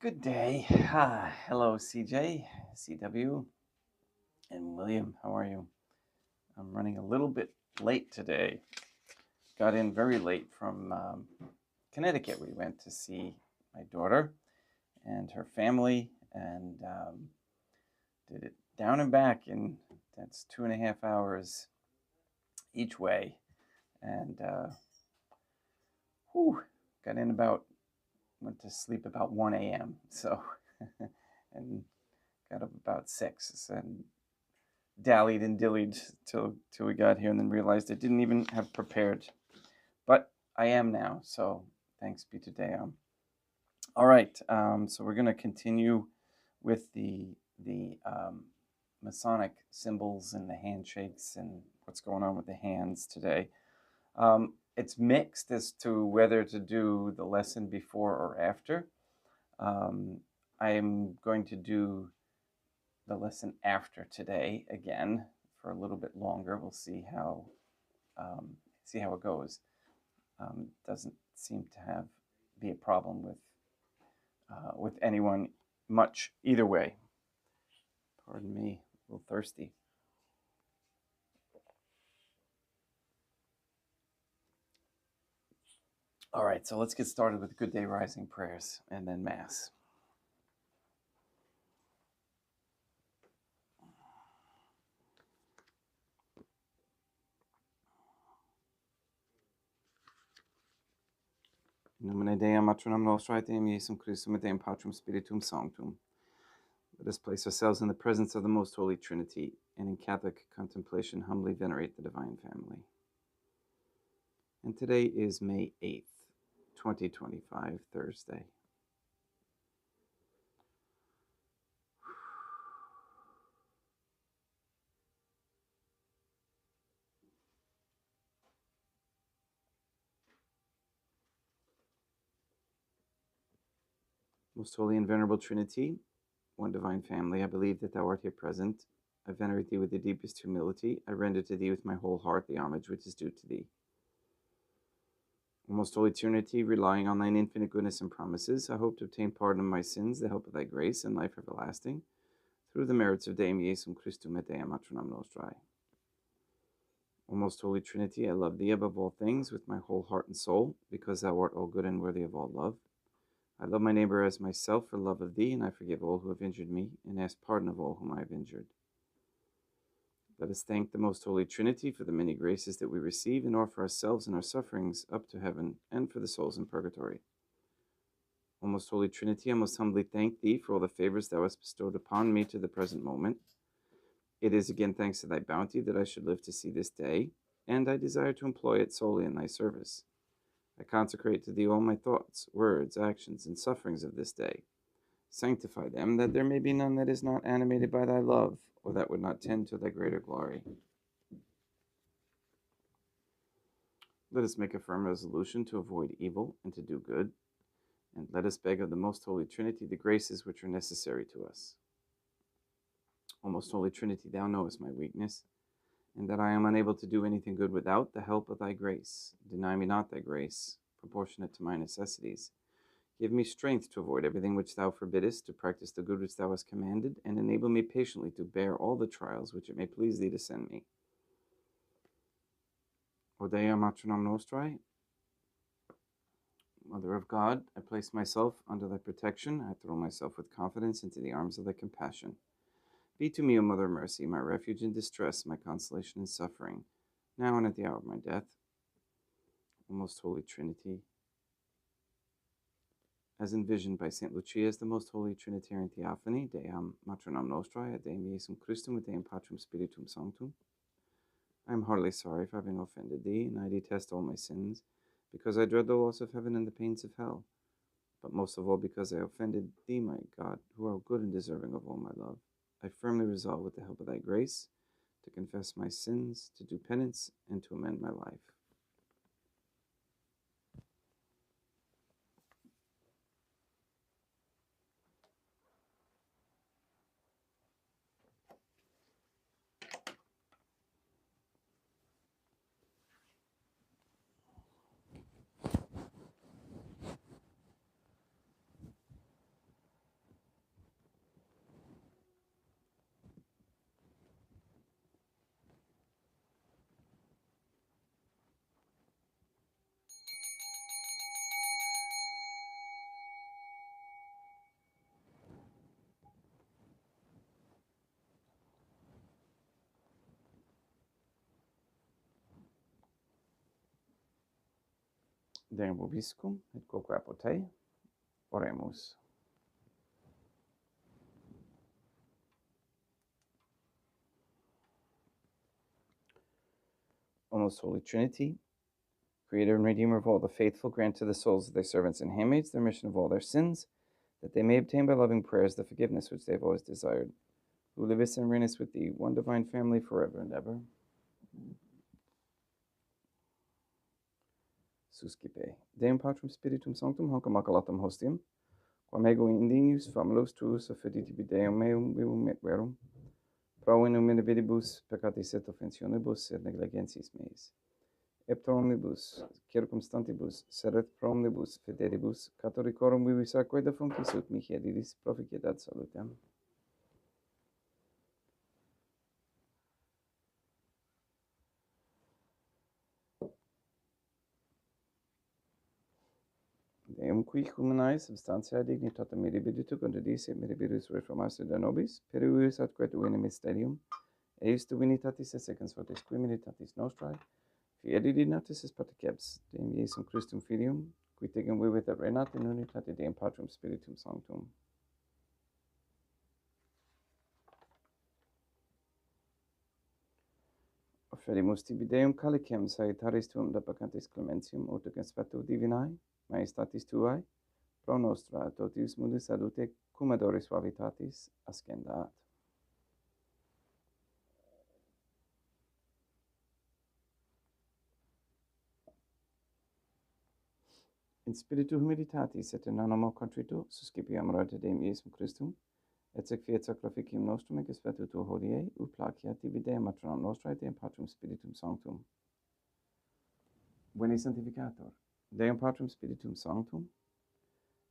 Good day. Hello, CJ, CW, and William. How are you? I'm running a little bit late today. Got in very late from Connecticut. We went to see my daughter and her family and did it down and back, and that's 2.5 hours each way. And got in went to sleep about 1 a.m. So, and got up about 6 and dallied and dillied till we got here, and then realized I didn't even have prepared. But I am now, so thanks be to Deum. All right, so we're going to continue with the Masonic symbols and the handshakes and what's going on with the hands today. It's mixed as to whether to do the lesson before or after. I am going to do the lesson after today again for a little bit longer. We'll see how it goes. Doesn't seem to be a problem with anyone much either way. Pardon me, a little thirsty. All right, so let's get started with Good Day Rising prayers and then Mass. In nomine Dei, matronum nostrae, Deum Iesum Christum, et Deum Patrum Spiritum Sanctum. Let us place ourselves in the presence of the Most Holy Trinity, and in Catholic contemplation humbly venerate the Divine Family. And today is May 8th, 2025, Thursday. Most Holy and Venerable Trinity, one Divine Family, I believe that Thou art here present. I venerate Thee with the deepest humility. I render to Thee with my whole heart the homage which is due to Thee. O Most Holy Trinity, relying on Thine infinite goodness and promises, I hope to obtain pardon of my sins, the help of Thy grace, and life everlasting, through the merits of Deum Iesum Christum et Deum Matronam Nostrae. O Most Holy Trinity, I love Thee above all things with my whole heart and soul, because Thou art all good and worthy of all love. I love my neighbor as myself for love of Thee, and I forgive all who have injured me, and ask pardon of all whom I have injured. Let us thank the Most Holy Trinity for the many graces that we receive, and offer ourselves and our sufferings up to heaven, and for the souls in purgatory. O Most Holy Trinity, I most humbly thank Thee for all the favors Thou hast bestowed upon me to the present moment. It is again thanks to Thy bounty that I should live to see this day, and I desire to employ it solely in Thy service. I consecrate to Thee all my thoughts, words, actions, and sufferings of this day. Sanctify them, that there may be none that is not animated by Thy love, or that would not tend to Thy greater glory. Let us make a firm resolution to avoid evil and to do good, and let us beg of the Most Holy Trinity the graces which are necessary to us. O Most Holy Trinity, Thou knowest my weakness, and that I am unable to do anything good without the help of Thy grace. Deny me not Thy grace, proportionate to my necessities. Give me strength to avoid everything which Thou forbiddest, to practice the good which Thou hast commanded, and enable me patiently to bear all the trials which it may please Thee to send me. O Dea Matronam Nostrae, Mother of God, I place myself under Thy protection. I throw myself with confidence into the arms of Thy compassion. Be to me, O Mother of Mercy, my refuge in distress, my consolation in suffering, now and at the hour of my death. O Most Holy Trinity, as envisioned by St. Lucia as the Most Holy Trinitarian Theophany, Deam Matronam Nostrae, et Deum Iesum Christum, et Deum Patrum Spiritum Sanctum, I am heartily sorry for having offended Thee, and I detest all my sins, because I dread the loss of heaven and the pains of hell, but most of all because I offended Thee, my God, who art good and deserving of all my love. I firmly resolve, with the help of Thy grace, to confess my sins, to do penance, and to amend my life. Deum vobiscum, et quoque apotei, oremus. O most holy Trinity, Creator and Redeemer of all the faithful, grant to the souls of their servants and handmaids the remission of all their sins, that they may obtain by loving prayers the forgiveness which they have always desired, who livest and reignest with thee, one divine family, forever and ever. Suscipe. Deum Patrum Spiritum Sanctum, hoc immaculatum hostium, quam ego indinius famulus tuus offenditibi Deum meum vivum et verum, pro in nomine vidibus peccatis et offensionibus et negligensis meis, et pro omnibus circumstantibus, sed et pro omnibus fidelibus, catholicorum vivis aquae defunctis ut mihi edilis proficiat salutem. Deum qui humanae substantiae dignitatem mirabilitur contradis et mirabilis reformatio de nobis, perius atque tuine mysterium, eius divinitatis et secans fortis qui militatis nostrae, fieri dignatis est patriceps, Deum Iesum Christum Filium, qui tegum vivit et regnat in unitate Deum Patrum Spiritum Sanctum. Offerimus tibi Deum calicem salutaris tuum da peccantis clementium, ut conspectu divinae, majestatis tuae, pro nostra totius mundus salute cum adoris suavitatis ascendat. In spiritu humilitatis et in animo contrito suscipiam rete Deum Iesum Christum, et sec fiat sacrificium nostrum et conspectu tuo hodie, ut placiat tibi Deum matronam nostrae Deum Patrum Spiritum Sanctum. Veni sanctificator, Deum Patrum Spiritum Sanctum,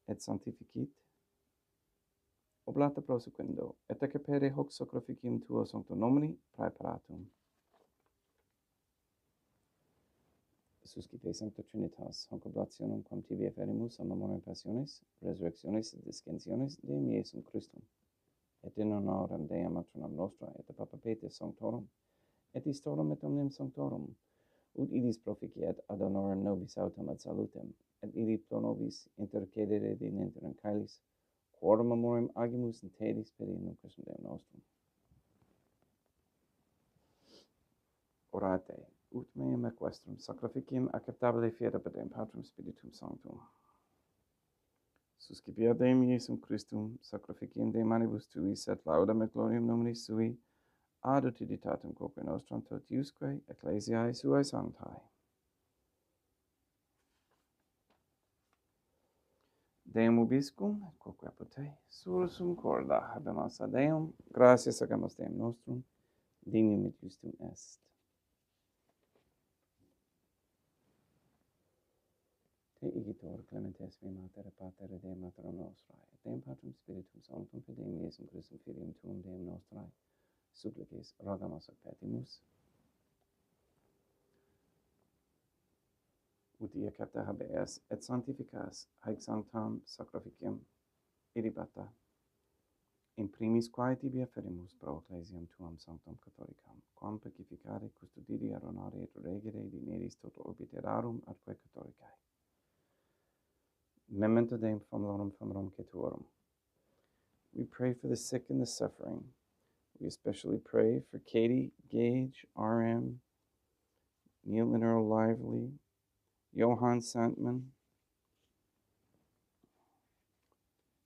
et sanctificit oblata prosequendo, et accepere hoc sacrificium tuo sancto nomini praeparatum. Suscipe Sancta Trinitas, hoc oblationem quam tibi efferimus a memoriam passionis, resurrectionis et discensionis Deum Iesum Christum, et in honorem Deum matronam nostra, et a Papa Peter Sanctorum, et Istorum et omnium Sanctorum, ut idis proficiat ad honorem nobis autem ad salutem, et ili pro nobis intercedere in interim caelis, quorum memoriam agimus in tedis pedium Christum Deum nostrum. Orate, ut meum equestrum sacrificium acceptabile fiat ab Deum Patrum Spiritum Sanctum. Suscipia Deum Iesum Christum, sacrificium de manibus tuis, et laudam et gloriam nominis sui, ad utilitatem quoque nostram totiusque ecclesiae suae sanctae. Deum ubiscum, et quoque apotei, sursum corda habemus a Deum, gratias agamus Deum nostrum, dignum et justum est. Te igitor clementes me mater et pater et Deum mater nostrae, et Deum Patrum Spiritum Sanctum per Deum Iesum Christum Filium tuum Deum nostrae, supplices rogamus et petimus, ut ia capta habeas et sanctificas haec sanctam sacrificium irribata, in primis quae tibi afferimus pro ecclesiam tuam sanctam catholicam, quam pacificare, custodire, aronare et regere dineris toto obiterarum atque catholicae. Memento Deum famulorum cetuorum. We pray for the sick and the suffering. We especially pray for Katie, Gage, RM, Neil and Earl Lively, Johann Sandman,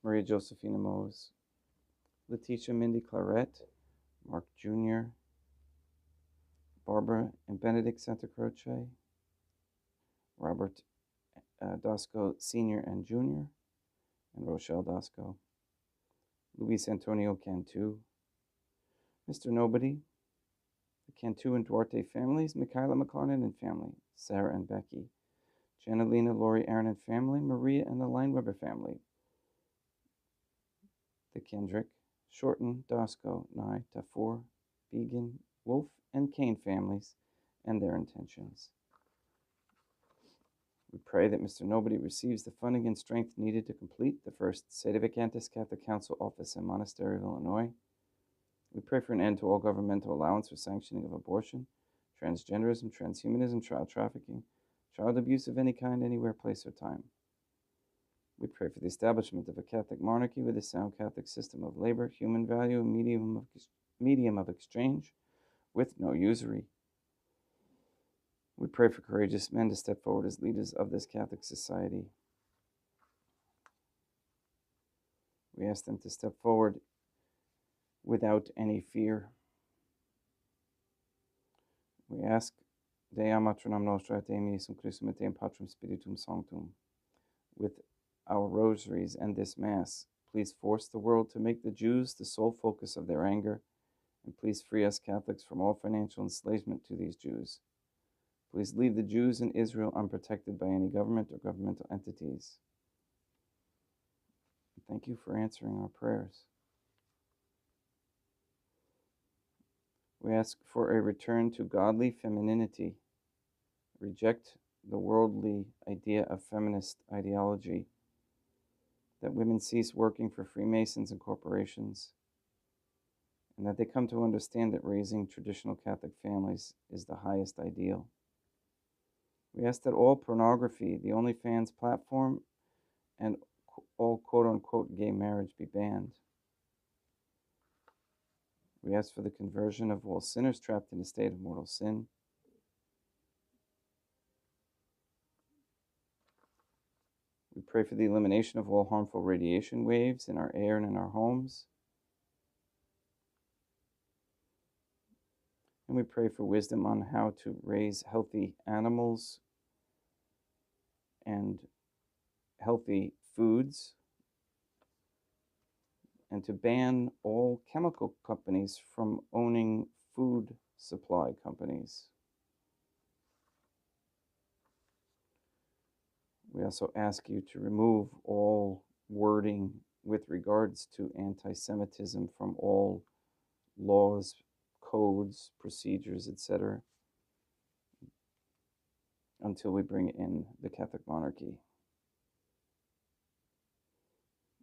Maria Josephina Mose, Letitia Mindy Claret, Mark Jr., Barbara and Benedict Santa Croce, Robert Dasco Sr. and Jr., and Rochelle Dasco, Luis Antonio Cantu, Mr. Nobody, the Cantu and Duarte families, Michaela McLarnon and family, Sarah and Becky, Janelina, Lori, Aaron and family, Maria and the Lineweber family, the Kendrick, Shorten, Dasco, Nye, Tafour, Began, Wolf, and Kane families, and their intentions. We pray that Mr. Nobody receives the funding and strength needed to complete the first Sedevacantis Catholic Council office in Monastery, Illinois. We pray for an end to all governmental allowance or sanctioning of abortion, transgenderism, transhumanism, child trafficking, child abuse of any kind, anywhere, place, or time. We pray for the establishment of a Catholic monarchy with a sound Catholic system of labor, human value, and medium of exchange, with no usury. We pray for courageous men to step forward as leaders of this Catholic society. We ask them to step forward without any fear. We ask, Dea matronam nostra et Deum Iesum Christum et Deum Patrum Spiritum Sanctum, with our rosaries and this Mass, please force the world to make the Jews the sole focus of their anger, and please free us Catholics from all financial enslavement to these Jews. Please leave the Jews in Israel unprotected by any government or governmental entities. Thank you for answering our prayers. We ask for a return to godly femininity. Reject the worldly idea of feminist ideology, that women cease working for Freemasons and corporations, and that they come to understand that raising traditional Catholic families is the highest ideal. We ask that all pornography, the OnlyFans platform, and all quote-unquote gay marriage be banned. We ask for the conversion of all sinners trapped in a state of mortal sin. We pray for the elimination of all harmful radiation waves in our air and in our homes. And we pray for wisdom on how to raise healthy animals and healthy foods, and to ban all chemical companies from owning food supply companies. We also ask you to remove all wording with regards to anti-Semitism from all laws, codes, procedures, etc., until we bring in the Catholic monarchy.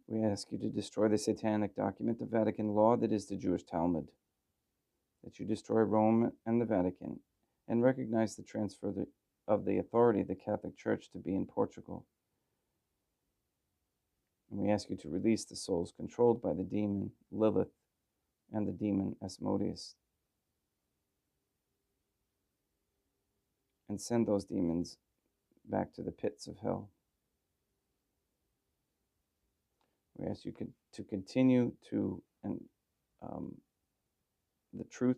We ask you to destroy the satanic document of Vatican law that is the Jewish Talmud, that you destroy Rome and the Vatican, and recognize the transfer of the authority of the Catholic Church to be in Portugal. And we ask you to release the souls controlled by the demon Lilith and the demon Asmodeus, and send those demons back to the pits of hell. We ask you to continue to, the truth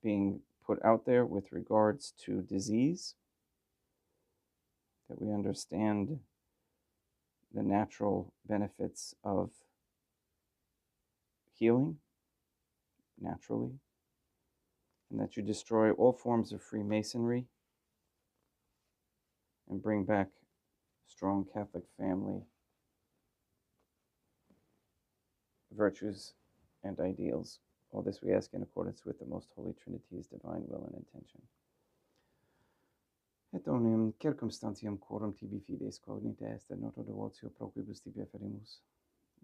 being put out there with regards to disease, that we understand the natural benefits of healing naturally, and that you destroy all forms of Freemasonry and bring back strong Catholic family virtues and ideals. All this we ask in accordance with the Most Holy Trinity's divine will and intention. Et omnium circumstantiam quorum tibi fides cognita est et noto devotio proquibus tibi afferimus.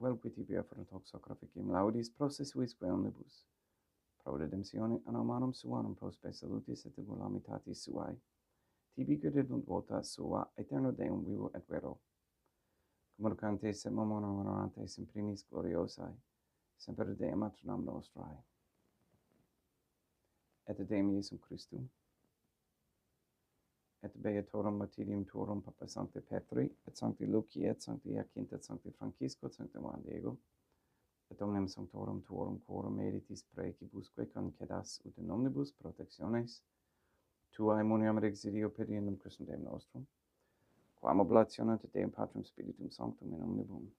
Velque tibi afferent hoc sacrificium laudis processuisque omnibus. Pro redemptione anomanum suanum prospe salutis et egulamitatis suae. Tibi credunt vota sua aeterno Deum vivo et vero. Communicantes et momonum honorantes in primis gloriosae, semper Deum matronam nostrae. Et Deum Iesum Christum, et beatorum martyrium tuorum Papa Sancti Petri, et Sancti Luci, et Sancti Jacinta, et Sancti Francisco, et Sancti Juan Diego, et omnem sanctorum tuorum quorum meritis praecibusque concedas ut in omnibus protectiones tuae muniam exidio periendum Christum Deum nostrum, quam oblationem et Deum Patrum Spiritum Sanctum in omnibus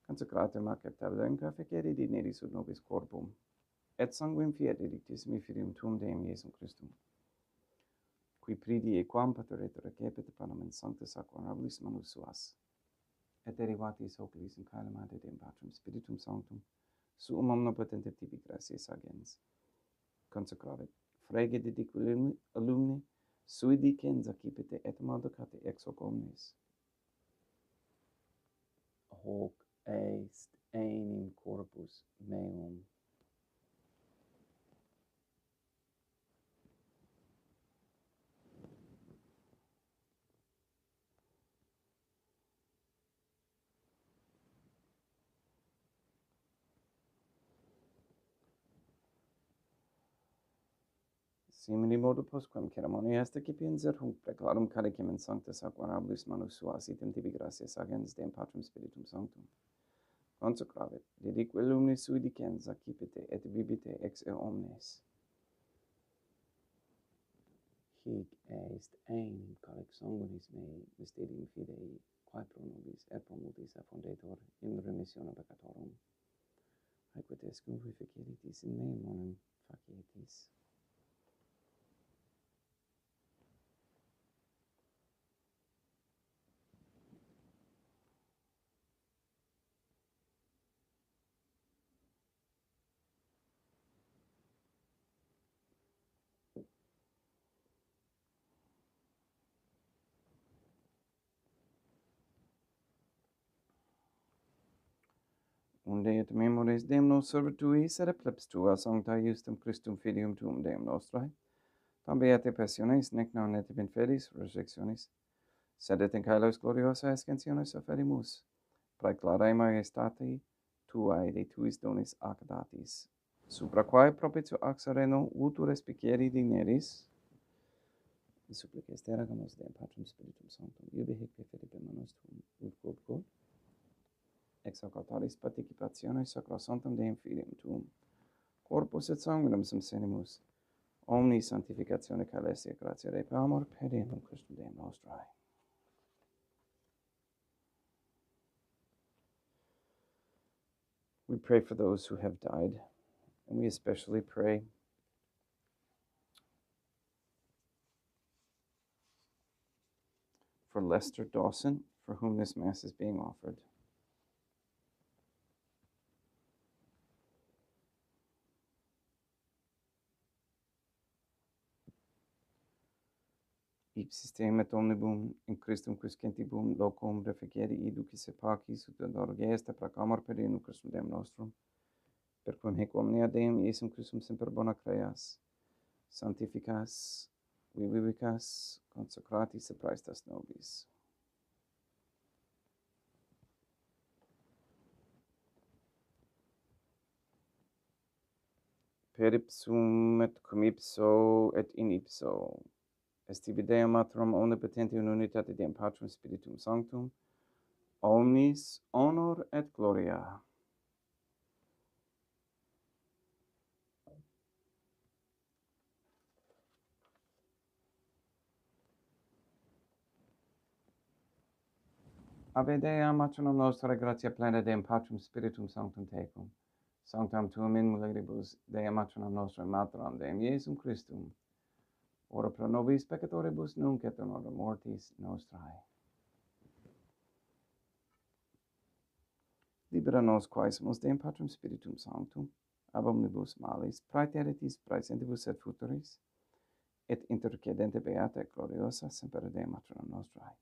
consecratum acceptabilem fecere dineris ut nobis corpum, et sanguinem fiat edictissimi filium tuum Deum Iesum Christum, qui pridi equam pateretur recepit panem sanctus aqua honorabilis manus suas, et derivatis oculis in caelum ad Deum Patrum Spiritum Sanctum, suum omnipotentem tibi gratias agens, consecravit, frege dediculum alumni, sui dicens accipite et maldicate ex hoc omnes. Hoc est enim corpus meum. simili modo postquam ceremonia est excipienser hunc preclarum calicem in sanctus aquarabilis manus suas item tibi gratias agens Deum Patrum Spiritum Sanctum. Consecravit, dedique lumnis sui dicens accipite et bibite ex eo omnes. Hic est ein calic sanguinis mei, mysterium fidei, quae pro nobis et pro multis affondetur in remissione peccatorum. Haequet est cumque feceritis in me monum facietis. Unde et memores Deum nos servitui sed plebs tua sancta justum Christum filium tuum Deum nostrae, tam beate passiones, nec non et in fedis resurrectionis, sed et in caelos gloriosa ascensionis offerimus, praeclarae majestati tuae de tuis donis ac datis, supra quae propitio ac sereno vultur respicieri digneris, supplices te ragamus Deum Patrum Spiritum Sanctum, iube hic fide manus tuum, ut quod ex hoc altaris participationis sacrosanctum Deum Filium tuum, corpus et sanguinum sum senimus, omni sanctificatione caelestia gratia Dei per amor pedium Christum Deum nostrae. We pray for those who have died, and we especially pray for Lester Dawson, for whom this Mass is being offered. Ipsis Deum et omnibum in Christum quiscentibum locum reficere iducis et pacis ut adorge est prac amor pedium Christum Deum nostrum, per quem hic omnia Deum Iesum Christum semper bona creas, sanctificas, vivicas, consecratis et praestas nobis. Per ipsum et cum ipso et in ipso, est tibi Deum Matrum omnipotenti in unitate Deum Patrum Spiritum Sanctum, omnis honor et gloria. Ave Dea Matronum nostrae gratia plena Deum Patrum Spiritum Sanctum tecum, sanctam tuum in mulieribus Dea Matronum nostrae Matram Deum Iesum Christum, ora pro nobis peccatoribus nunc et in hora mortis nostrae. Libera nos quaesimus Deum Patrum Spiritum Sanctum, ab omnibus malis, praeteritis, praesentibus et futuris, et intercedente beata et gloriosa semper Deum Matronum nostrae,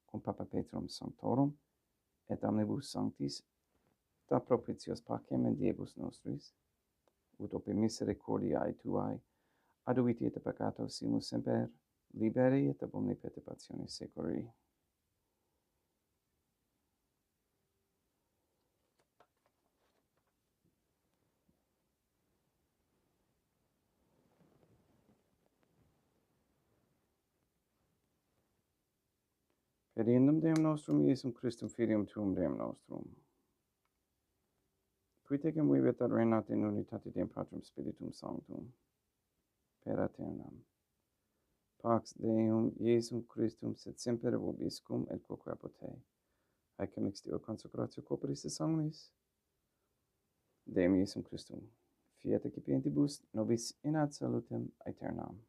cum Papa Petrum Sanctorum, et omnibus sanctis, da propitios pacem in diebus nostris, ut ope misericordiae tuae, aduiti et peccato simus semper, liberi et ab omni perturbationis securi. Pediendum Deum nostrum Iesum Christum Filium tuum Deum nostrum, qui tecum vivit ad reinat in unitate Deum Patrum Spiritum Sanctum, per aeternam. Pax Deum Iesum Christum sed semper vobiscum et quoque apud te. Haecum extio consecratio corporis et sanguinis Deum Iesum Christum, fiat excipientibus nobis in ad salutem aeternam.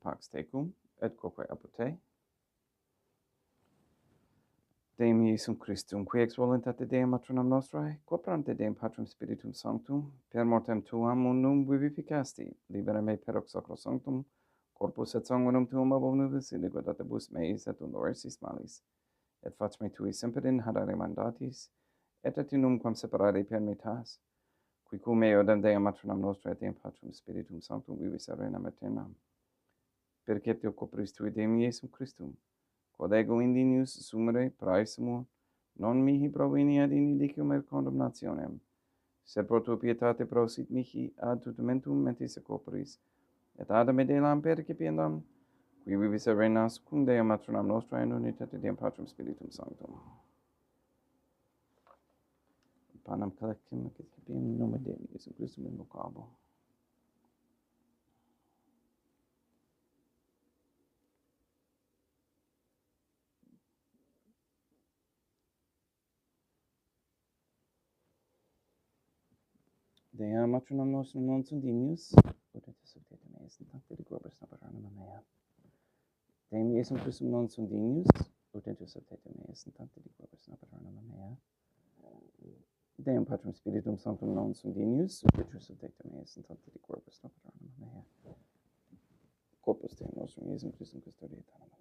Pax tecum et quoque apud te. Deum Iesum Christum, qui ex voluntate Deum Matronum nostrae, quoprante Deum Patrum Spiritum Sanctum, per mortem tuam unum vivificasti, libera me per hoc sacrosanctum, corpus et sanguinum tuum ab omnibus iniquitatibus meis et dolorosis malis, et fac me tui semper in hadere mandatis, et atinum quam separare permittas, qui cum eodem Deum Matronum nostrae Deum Patrum Spiritum Sanctum vivis arenam aeternam. perceptio corporis tui Deum Iesum Christum, quod ego indinius sumere praesimo, non mihi provini ad inidicium et condemnationem, sed pro tua pietate prosit mihi ad tutumentum mentis et corporis, et ad medelam percipiendam, qui vivis et reinas cum Deum matronam nostra in unitate Deum Patrum Spiritum Sanctum. Panem collectim et excipiam in nome Dei Iesum Christum invocabo. Dea matronam nostrum non sunt dignius, ut et subtete meis in sancti de corpus naporanima mea. Deum Iesum Christum non sunt dignius, ut et subtete meis in sancti de corpus naporanima mea. Deum Patrum Spiritum Sanctum non sunt dignius, ut et subtete meis in sancti de corpus naporanima mea. Corpus Deum nostrum Iesum Christum custodiet anima mea.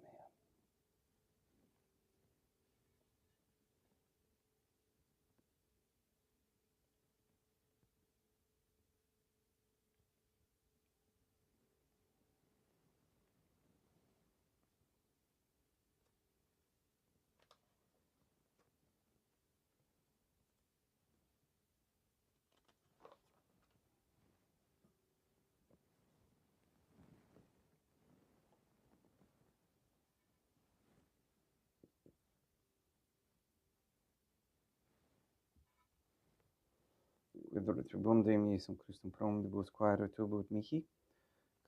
Quid retribum Deum Iesum Christum prom debus quae retribuit mihi,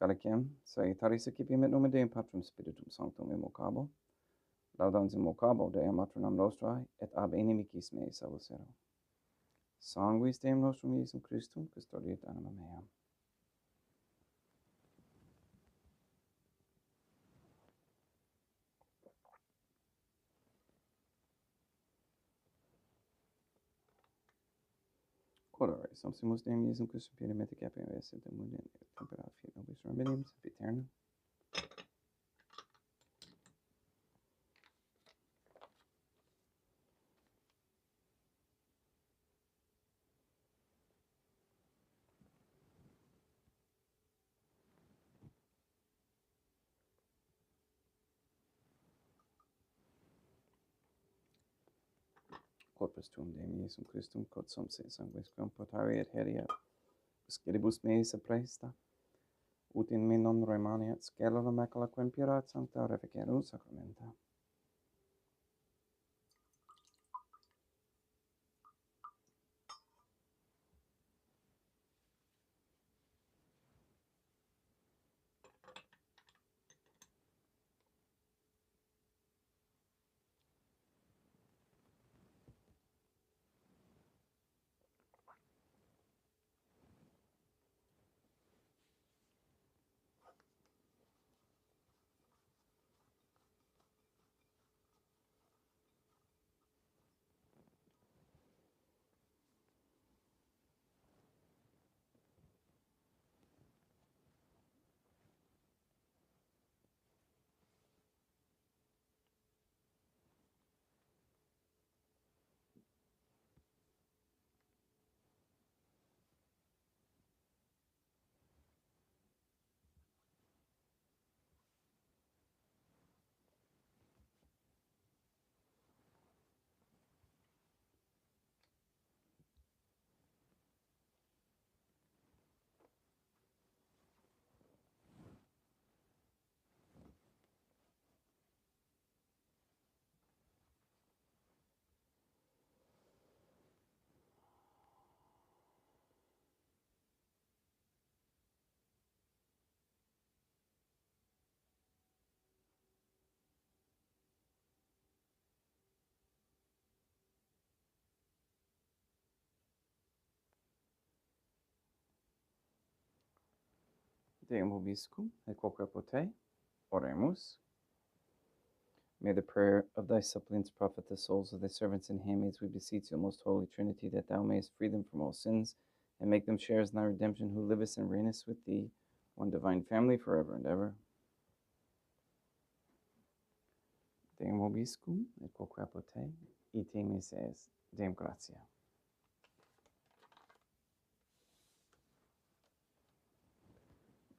calicem, salutaris excipiam et nome Deum Patrum Spiritum Sanctum invocabo, laudans invocabo Deum matronam nostrae, et ab inimicis mei salvusero. Sanguis Deum nostrum Iesum Christum custodiet anima mea. Cordare, sumpsimus Deum Iesum Christum pede mete capiam esse et mundi et tempera fiat nobis remedium sempiterno. Corpus tuum Deum Iesum Christum, quod sumpse sanguis quam potari et heriat, scelibus meis apresta, ut in me non remaniat scelera macula quem purat sancta reficeru sacramenta. Deum vobiscum, et quoque pote, oremus. May the prayer of thy suppliants profit the souls of thy servants and handmaids, we beseech you, most holy Trinity, that thou mayest free them from all sins, and make them sharers in thy redemption, who livest and reignest with thee, one divine family, forever and ever. Deum vobiscum, et quoque pote, ite mises, Deum gratia.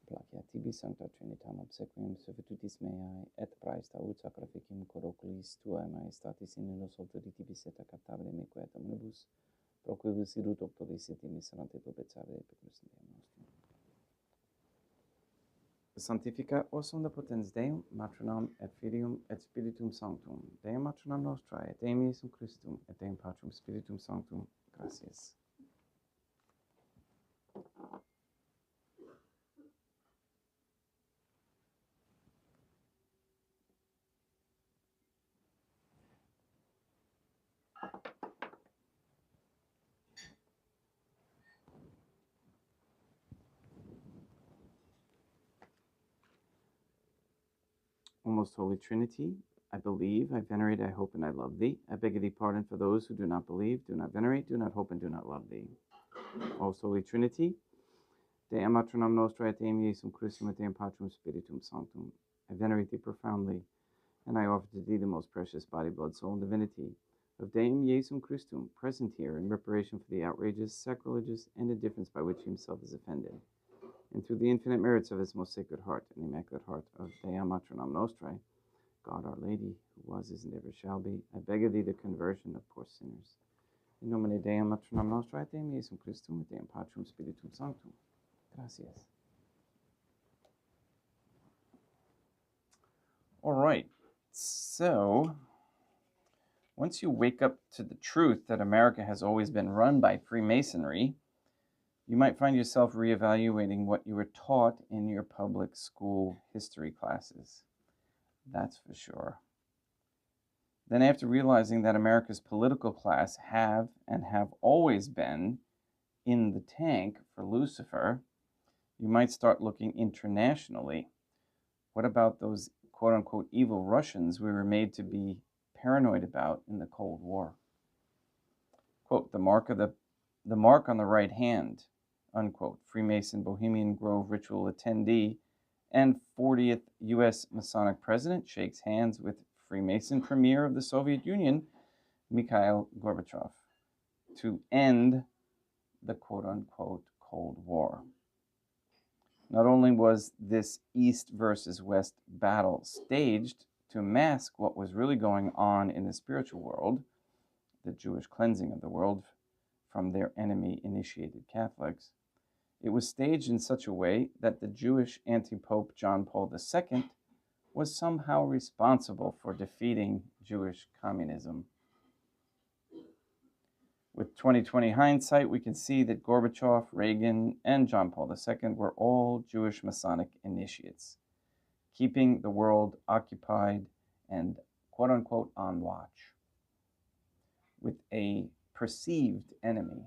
Placiat tibi sancta Trinitam obsequium servitutis meae, et praesta ut sacrificum coroculis tuae maestatis in illos authoritatis et captabile meque et omnibus, pro quibus idut doctoris et miserante pubicare pecus Deum nostrum. Sanctifica os omnipotens Deum, Matronam et Filium et Spiritum Sanctum, Deum Matronam nostrae, et Deum Iesum Christum, et Deum Patrum Spiritum Sanctum, gratias. O most holy Trinity, I believe, I venerate, I hope, and I love thee. I beg of thee pardon for those who do not believe, do not venerate, do not hope, and do not love thee. O most holy Trinity, Deum Matronam Nostrae, et Deum Iesum Christum, et Deum Patrum Spiritum Sanctum, I venerate thee profoundly, and I offer to thee the most precious body, blood, soul, and divinity of Deum Iesum Christum, present here in reparation for the outrages, sacrileges, and indifference by which he himself is offended, and through the infinite merits of his most sacred heart and immaculate heart of Deum Matronam Nostrae, God our Lady, who was, is, and ever shall be, I beg of thee the conversion of poor sinners. In nomine Deum Matronam Nostrae, et Deum Iesum Christum, et Deum Patrum Spiritum Sanctum. Gracias. All right, so once you wake up to the truth that America has always been run by Freemasonry, you might find yourself reevaluating what you were taught in your public school history classes. That's for sure. Then after realizing that America's political class have always been in the tank for Lucifer, you might start looking internationally. What about those quote-unquote evil Russians we were made to be paranoid about in the Cold War? Quote, the mark on the right hand, unquote, Freemason Bohemian Grove ritual attendee and 40th U.S. Masonic president shakes hands with Freemason premier of the Soviet Union, Mikhail Gorbachev, to end the quote-unquote Cold War. Not only was this East versus West battle staged to mask what was really going on in the spiritual world, the Jewish cleansing of the world from their enemy-initiated Catholics, it was staged in such a way that the Jewish anti-Pope John Paul II was somehow responsible for defeating Jewish communism. With 2020 hindsight, we can see that Gorbachev, Reagan, and John Paul II were all Jewish Masonic initiates, keeping the world occupied and quote-unquote on watch with a perceived enemy.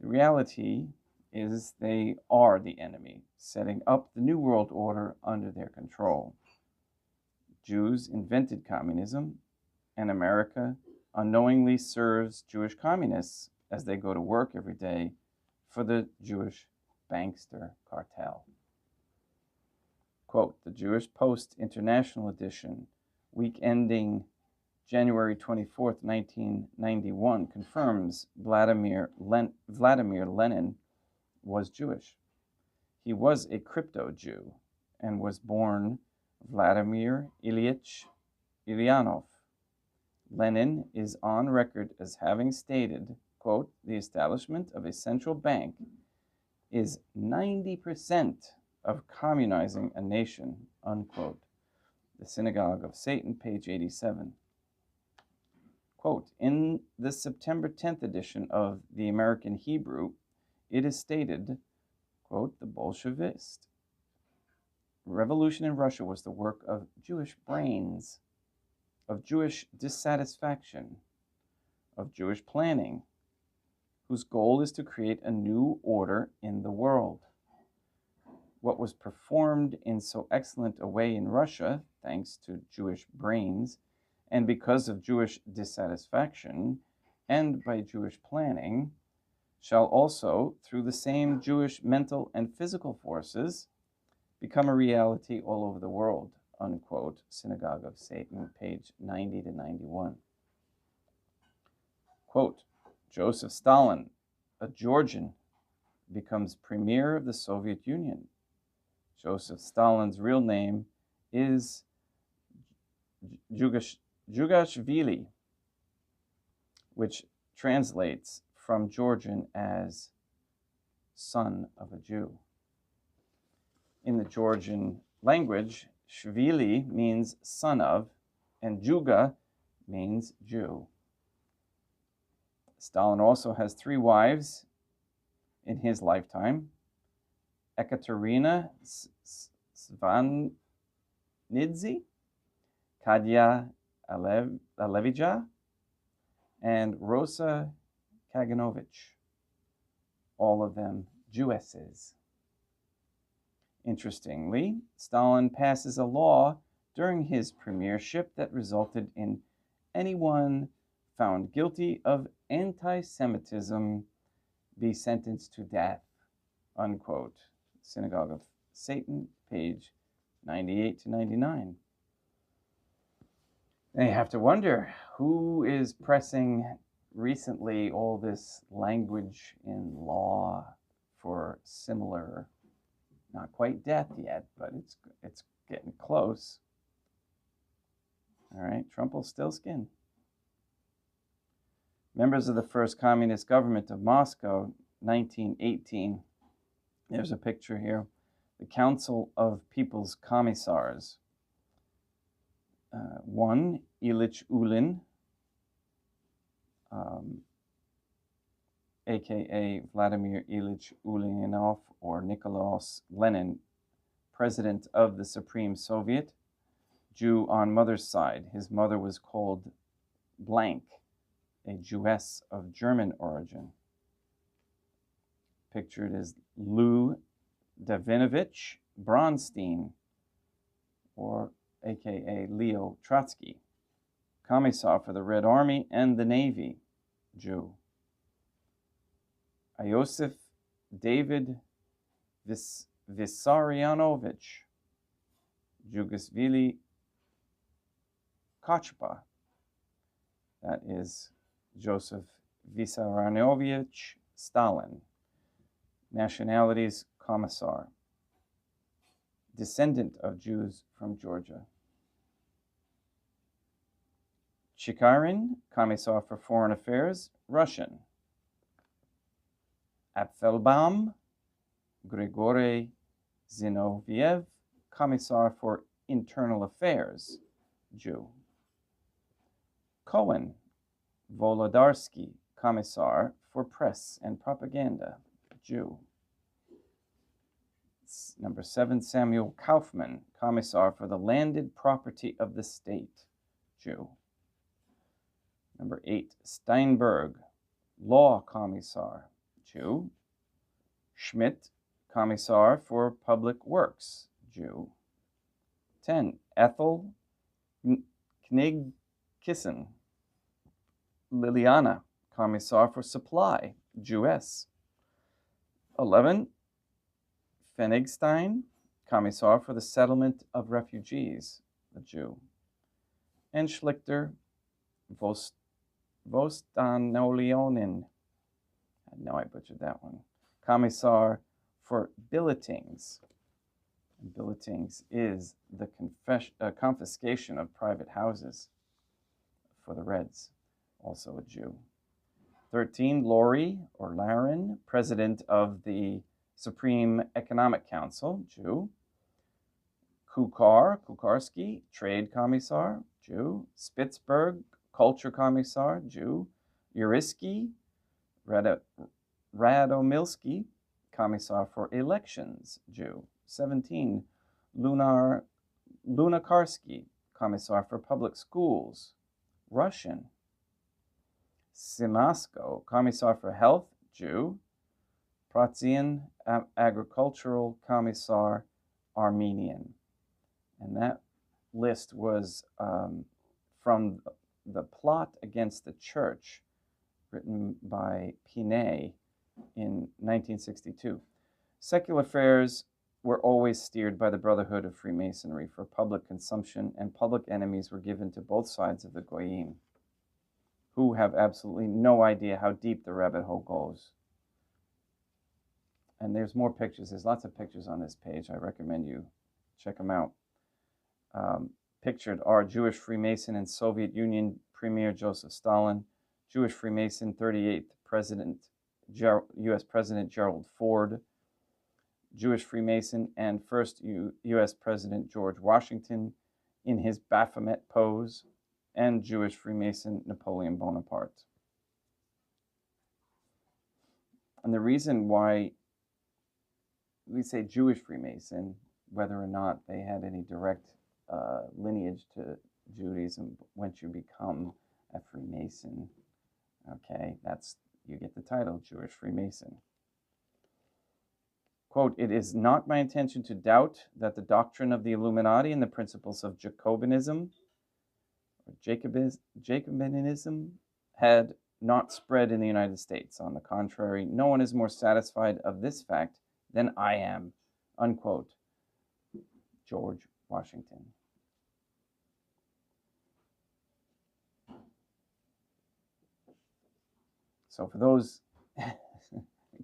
The reality is they are the enemy, setting up the New World Order under their control. Jews invented communism, and America unknowingly serves Jewish communists as they go to work every day for the Jewish bankster cartel. Quote, the Jewish Post International Edition, week ending January 24th, 1991, confirms Vladimir Lenin was Jewish. He was a crypto-Jew and was born Vladimir Ilyich Ulyanov. Lenin is on record as having stated, quote, the establishment of a central bank is 90% of communizing a nation, unquote. The Synagogue of Satan, page 87. Quote, in the September 10th edition of the American Hebrew, it is stated, quote, the Bolshevist revolution in Russia was the work of Jewish brains, of Jewish dissatisfaction, of Jewish planning, whose goal is to create a new order in the world. What was performed in so excellent a way in Russia, thanks to Jewish brains, and because of Jewish dissatisfaction, and by Jewish planning, shall also, through the same Jewish mental and physical forces, become a reality all over the world, unquote, Synagogue of Satan, page 90 to 91. Quote, Joseph Stalin, a Georgian, becomes premier of the Soviet Union, Joseph Stalin's real name is Jugashvili, which translates from Georgian as son of a Jew. In the Georgian language, Shvili means son of, and Juga means Jew. Stalin also has 3 wives in his lifetime: Ekaterina Svanidze, Kadya Alevija, and Rosa Kaganovich, all of them Jewesses. Interestingly, Stalin passes a law during his premiership that resulted in anyone found guilty of anti-Semitism be sentenced to death, unquote. Synagogue of Satan, page 98 to 99. And you have to wonder, who is pressing recently all this language in law for similar, not quite death yet, but it's getting close. All right, Trumpelstiltskin. Members of the first communist government of Moscow, 1918. There's a picture here. The Council of People's Commissars. 1, Ilyich Ulin, a.k.a. Vladimir Ilyich Ulyanov, or Nikolaus Lenin, president of the Supreme Soviet, Jew on mother's side. His mother was called Blank, a Jewess of German origin. Pictured is Lou Davinovich Bronstein, or a.k.a. Leo Trotsky, Commissar for the Red Army and the Navy, Jew. Iosif David Vissarionovich Jugashvili Kochba, that is Joseph Vissarionovich Stalin. Nationalities, Commissar. Descendant of Jews from Georgia. Chikarin, Commissar for Foreign Affairs, Russian. Apfelbaum, Grigory Zinoviev, Commissar for Internal Affairs, Jew. Cohen, Volodarsky, Commissar for Press and Propaganda, Jew. Number 7, Samuel Kaufman, Commissar for the Landed Property of the State, Jew. Number 8, Steinberg, Law Commissar, Jew. Schmidt, Commissar for Public Works, Jew. 10, Ethel Knigkissen, Liliana, Commissar for Supply, Jewess. 11, Fenigstein, Commissar for the Settlement of Refugees, a Jew. And Schlichter Vostanolionin, I know I butchered that one, Commissar for Billetings. And billetings is the confiscation of private houses for the Reds, also a Jew. 13, Laurie or Larin, President of the Supreme Economic Council, Jew. Kukarsky, Trade Commissar, Jew. Spitzberg, Culture Commissar, Jew. Uriski, Radomilsky, Commissar for Elections, Jew. 17, Lunakarsky, Commissar for Public Schools, Russian. Simasko, Commissar for Health, Jew. Pratzian, Agricultural Commissar, Armenian. And that list was from the Plot Against the Church, written by Pinet in 1962. Secular affairs were always steered by the Brotherhood of Freemasonry for public consumption, and public enemies were given to both sides of the Goyim, who have absolutely no idea how deep the rabbit hole goes. And there's more pictures. There's lots of pictures on this page. I recommend you check them out. Pictured are Jewish Freemason and Soviet Union Premier Joseph Stalin, Jewish Freemason 38th President, U.S. President Gerald Ford, Jewish Freemason and first U.S. President George Washington in his Baphomet pose, and Jewish Freemason Napoleon Bonaparte. And the reason why we say Jewish Freemason, whether or not they had any direct lineage to Judaism, once you become a Freemason, okay, you get the title Jewish Freemason. Quote, "It is not my intention to doubt that the doctrine of the Illuminati and the principles of Jacobinism had not spread in the United States. On the contrary, no one is more satisfied of this fact than I am," unquote. George Washington. So for those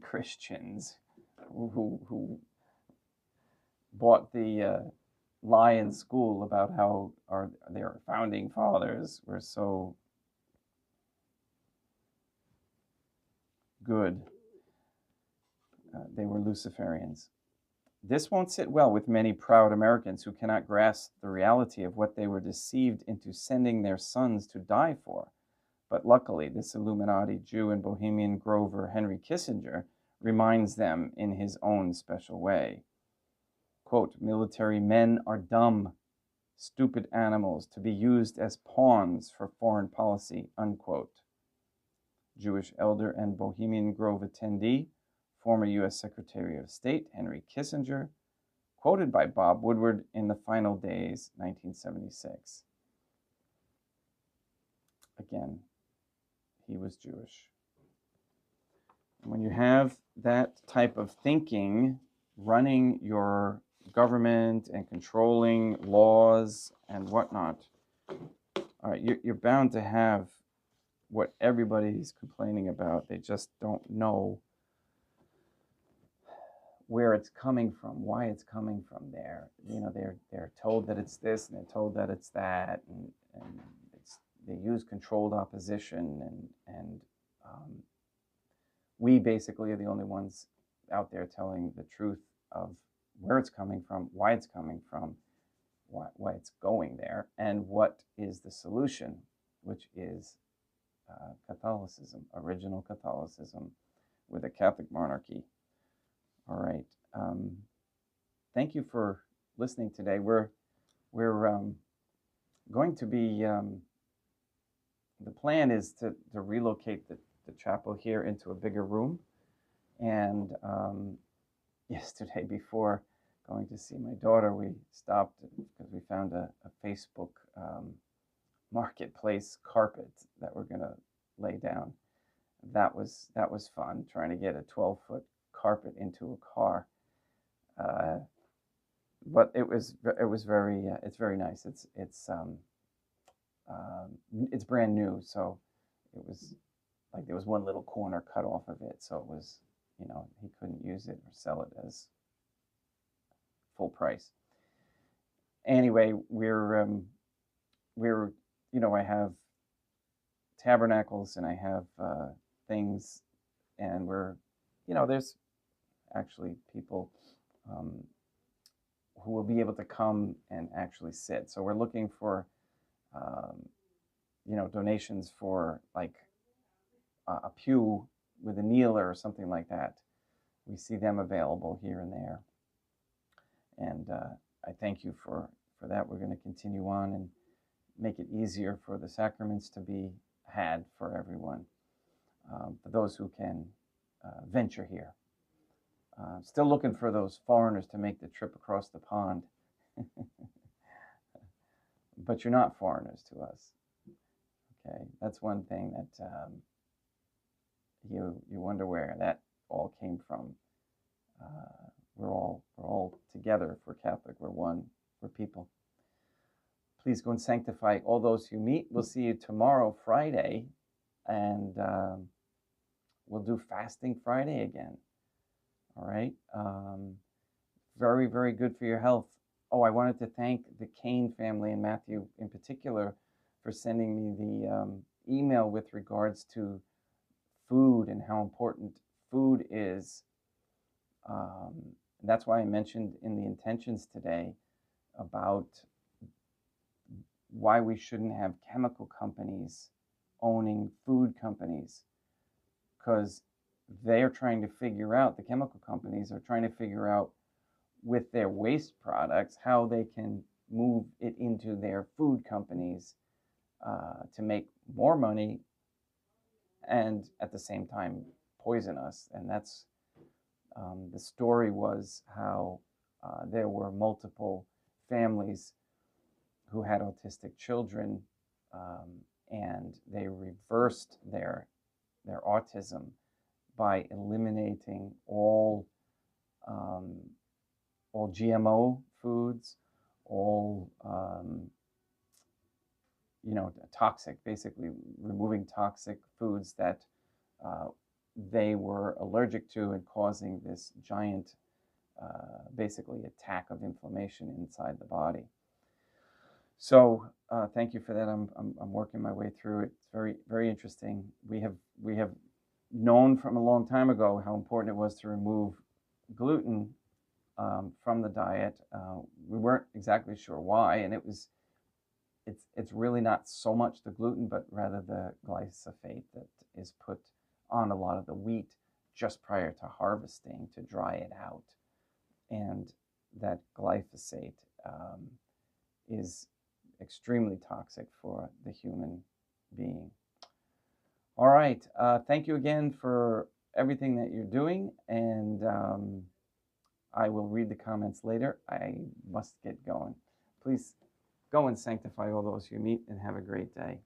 Christians who bought the lie in school about how their founding fathers were so good, they were Luciferians. This won't sit well with many proud Americans who cannot grasp the reality of what they were deceived into sending their sons to die for. But luckily, this Illuminati Jew and Bohemian Grover, Henry Kissinger, reminds them in his own special way. Quote, "Military men are dumb, stupid animals to be used as pawns for foreign policy," unquote. Jewish elder and Bohemian Grove attendee, former U.S. Secretary of State Henry Kissinger, quoted by Bob Woodward in The Final Days, 1976. Again, he was Jewish. When you have that type of thinking running your government and controlling laws and whatnot, all right, you're bound to have what everybody's complaining about. They just don't know where it's coming from, why it's coming from there. They're told that it's this and they're told that it's that, and they use controlled opposition, and we basically are the only ones out there telling the truth of where it's coming from, why it's coming from, why it's going there, and what is the solution, which is Catholicism, original Catholicism with a Catholic monarchy. All right. Thank you for listening today. We're going to be, the plan is to relocate the chapel here into a bigger room. And yesterday, before going to see my daughter, we stopped because we found a Facebook marketplace carpet that we're going to lay down. That was fun, trying to get a 12-foot carpet into a car. But it was very it's very nice. It's brand new, so it was like there was one little corner cut off of it, so it was, he couldn't use it or sell it as full price. Anyway, I have tabernacles and I have things, and there's actually people who will be able to come and actually sit. So we're looking for donations for like a pew with a kneeler or something like that. We see them available here and there, and I thank you for that. We're going to continue on and make it easier for the sacraments to be had for everyone, for those who can venture here. Still looking for those foreigners to make the trip across the pond. But you're not foreigners to us. Okay, that's one thing that you wonder where that all came from. We're all together. If we're Catholic, we're one. We're people. Please go and sanctify all those you meet. We'll see you tomorrow, Friday, and we'll do Fasting Friday again. All right. Very, very good for your health. Oh, I wanted to thank the Kane family and Matthew in particular for sending me the email with regards to food and how important food is. That's why I mentioned in the intentions today about why we shouldn't have chemical companies owning food companies, because they're trying to figure out, the chemical companies are trying to figure out with their waste products how they can move it into their food companies to make more money and at the same time poison us. And that's the story was how there were multiple families who had autistic children, and they reversed their autism by eliminating um, all GMO foods, all toxic, basically removing toxic foods that uh, they were allergic to and causing this giant, basically attack of inflammation inside the body. So thank you for that. I'm working my way through it. It's very, very interesting. We have known from a long time ago how important it was to remove gluten from the diet. We weren't exactly sure why, and it's really not so much the gluten, but rather the glyphosate that is put on a lot of the wheat just prior to harvesting to dry it out, and that glyphosate is extremely toxic for the human being. All right, thank you again for everything that you're doing, and I will read the comments later. I must get going. Please go and sanctify all those you meet and have a great day.